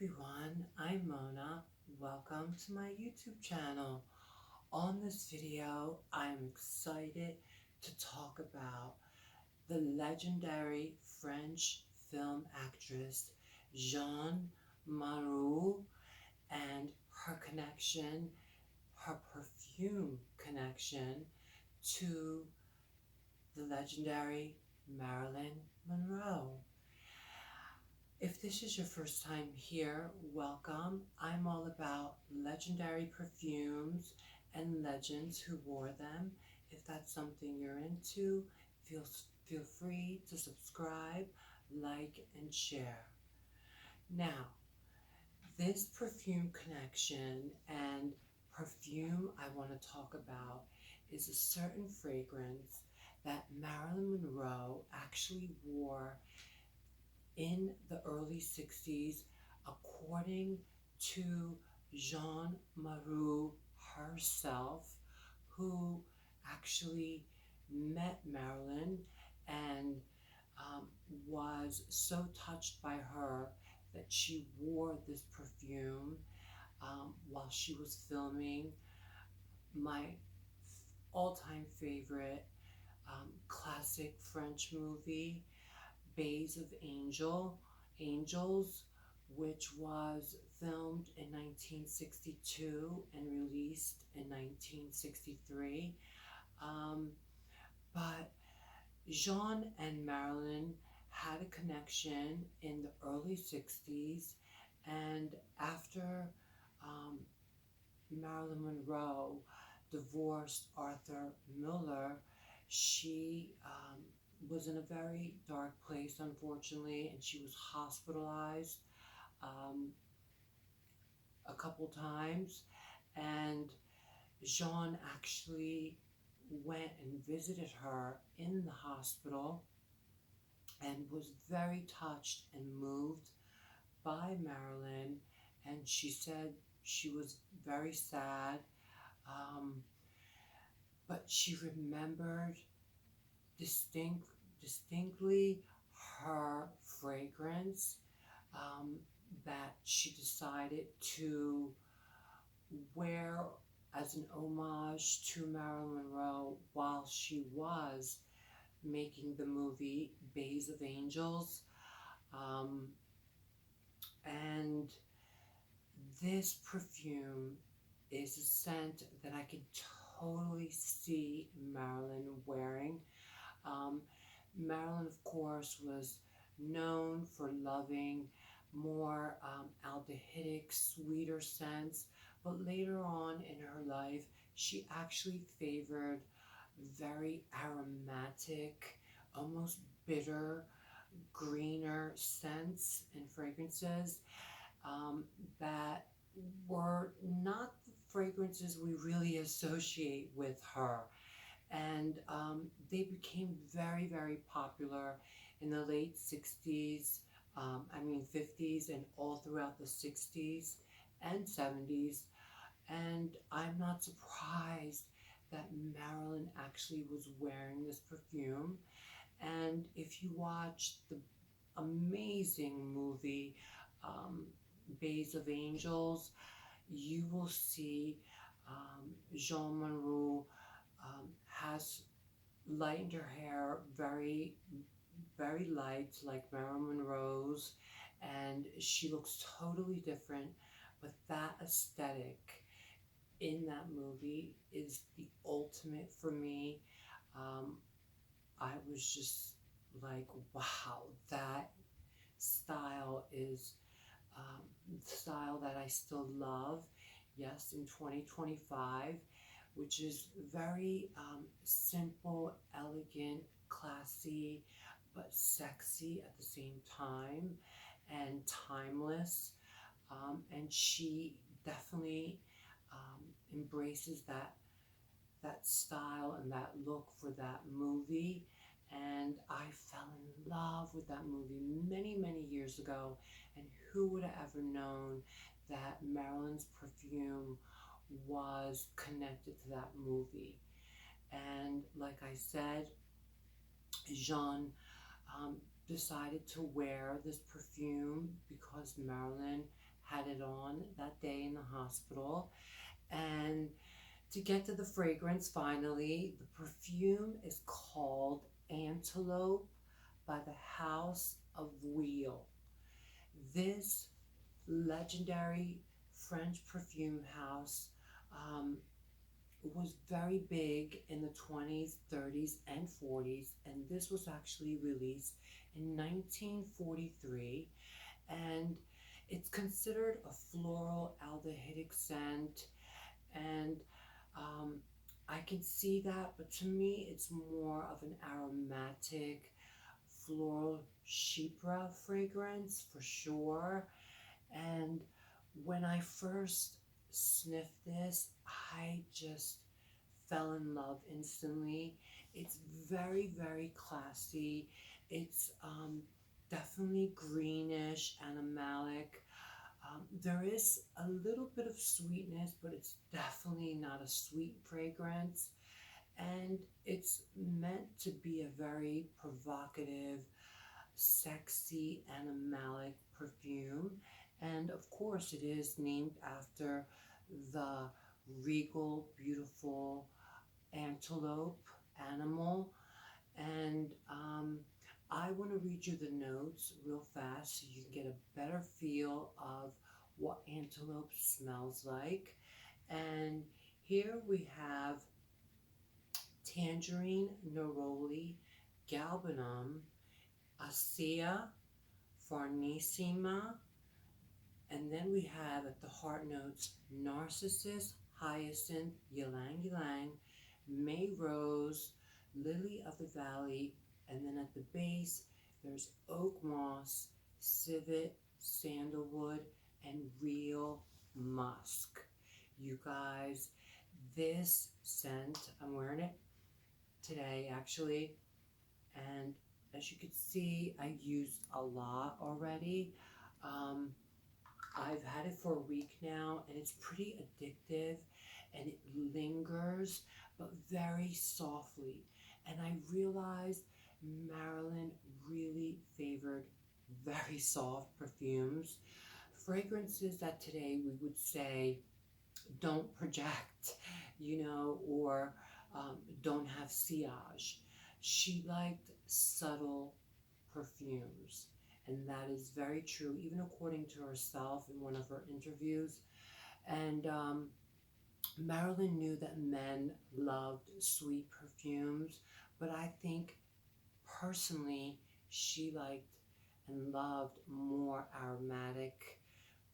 everyone, I'm Mona. Welcome to my YouTube channel. On this video, I'm excited to talk about the legendary French film actress Jeanne Moreau and her connection, her perfume connection to the legendary Marilyn Monroe. If this is your first time here, welcome. I'm all about legendary perfumes and legends who wore them. If that's something you're into, feel, feel free to subscribe, like, and share. Now, this perfume connection and perfume I want to talk about is a certain fragrance that Marilyn Monroe actually wore in the early 60s, according to Jeanne Moreau herself, who actually met Marilyn and was so touched by her that she wore this perfume while she was filming my all-time favorite classic French movie, Angels, which was filmed in 1962 and released in 1963. But Jeanne and Marilyn had a connection in the early 60s, and after um, Marilyn Monroe divorced Arthur Miller, she was in a very dark place, unfortunately, and she was hospitalized um, a couple times. And Jeanne actually went and visited her in the hospital and was very touched and moved by Marilyn. And she said she was very sad, um, but she remembered distinctly her fragrance that she decided to wear as an homage to Marilyn Monroe while she was making the movie Bays of Angels. Um, and this perfume is a scent that I can totally see Marilyn wearing. Um, Marilyn, of course, was known for loving more aldehydic, sweeter scents, but later on in her life, she actually favored very aromatic, almost bitter, greener scents and fragrances that were not the fragrances we really associate with her. And they became very popular in the late 60s, 50s, and all throughout the 60s and 70s. And I'm not surprised that Marilyn actually was wearing this perfume. And if you watch the amazing movie Bays of Angels, you will see Jeanne Moreau has lightened her hair very light, like Marilyn Monroe's, and she looks totally different. But that aesthetic in that movie is the ultimate for me. Um, I was just like, wow, that style is style that I still love. Yes, in 2025, which is very simple, elegant, classy, but sexy at the same time, and timeless. And she definitely embraces that style and that look for that movie. And I fell in love with that movie many years ago. And who would have ever known that Marilyn's perfume was connected to that movie? And like I said, Jeanne decided to wear this perfume because Marilyn had it on that day in the hospital. And to get to the fragrance, finally, the perfume is called Antelope by the House of Wheel. This legendary French perfume house um, was very big in the 20s, 30s, and 40s, and this was actually released in 1943. And it's considered a floral aldehydic scent, and um, I can see that, but to me, it's more of an aromatic floral chypre fragrance for sure. And when I first sniffed this, I just fell in love instantly. It's very, very classy. It's definitely greenish, animalic. There is a little bit of sweetness, but it's definitely not a sweet fragrance. And it's meant to be a very provocative, sexy, animalic perfume. And of course, it is named after the regal, beautiful antelope animal. And I want to read you the notes real fast so you can get a better feel of what antelope smells like. And here we have tangerine, neroli, galbanum, Acea, Farnissima, and then we have at the heart notes narcissus, hyacinth, ylang ylang, May rose, lily of the valley, and then at the base there's oak moss, civet, sandalwood, and real musk. You guys, this scent, I'm wearing it today actually, and as you can see, I used a lot already. Um, I've had it for a week now, and it's pretty addictive, and it lingers, but very softly. And I realized Marilyn really favored very soft perfumes, fragrances that today we would say don't project, or don't have sillage. She liked subtle perfumes. And that is very true, even according to herself in one of her interviews. And Marilyn knew that men loved sweet perfumes, but I think personally she liked and loved more aromatic,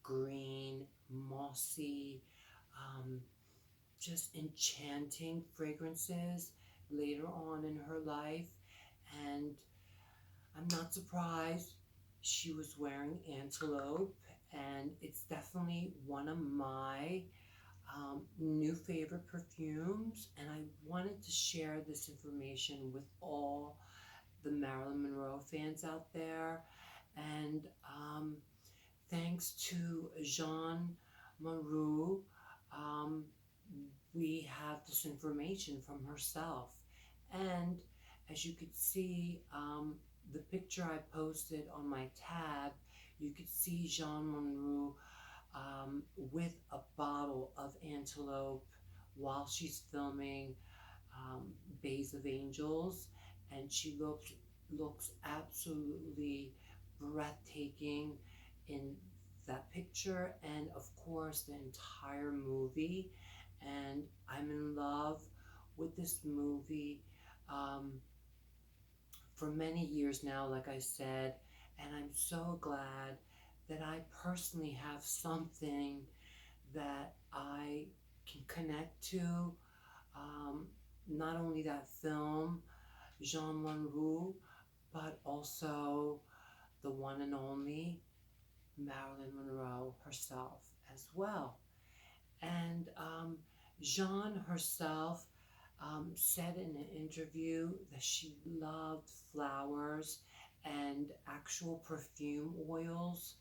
green, mossy, um, just enchanting fragrances later on in her life. And I'm not surprised she was wearing Antelope, and it's definitely one of my new favorite perfumes. And I wanted to share this information with all the Marilyn Monroe fans out there. And thanks to Jeanne Moreau, um, we have this information from herself. And as you could see, the picture I posted on my tab, you could see Jeanne Moreau with a bottle of Antelope while she's filming Bays of Angels, and she looks absolutely breathtaking in that picture, and of course the entire movie. And I'm in love with this movie for many years now, like I said, and I'm so glad that I personally have something that I can connect to. Um, Not only that film, Jean Monroe, but also the one and only Marilyn Monroe herself as well. And Jeanne herself said in an interview that she loved flowers and actual perfume oils,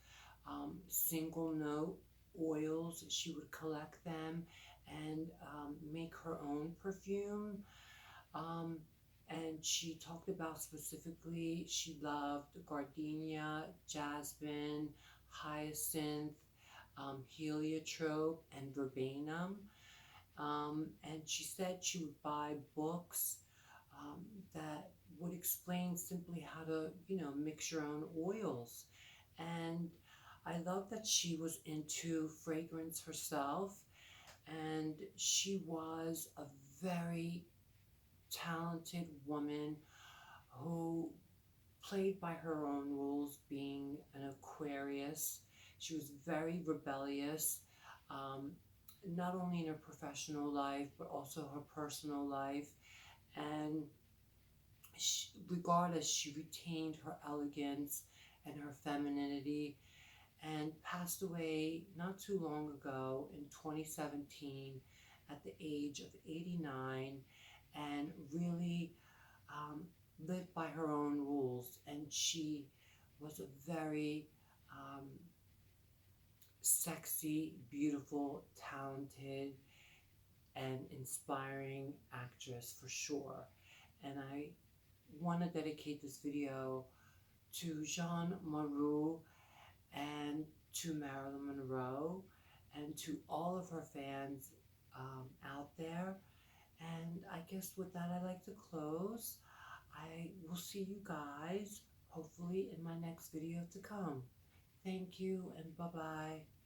single note oils. She would collect them and make her own perfume. Um, and she talked about specifically she loved gardenia, jasmine, hyacinth, heliotrope, and verbatim. And she said she would buy books um, that would explain simply how to, mix your own oils. And I love that she was into fragrance herself, and she was a very talented woman who played by her own rules, being an Aquarius. She was very rebellious, um, not only in her professional life, but also her personal life. And regardless, she retained her elegance and her femininity, and passed away not too long ago in 2017 at the age of 89, and really um, lived by her own rules. And she was a very sexy, beautiful, talented, and inspiring actress for sure. And I want to dedicate this video to Jeanne Moreau and to Marilyn Monroe and to all of her fans out there. And I guess with that, I'd like to close. I will see you guys hopefully in my next video to come. Thank you and bye bye.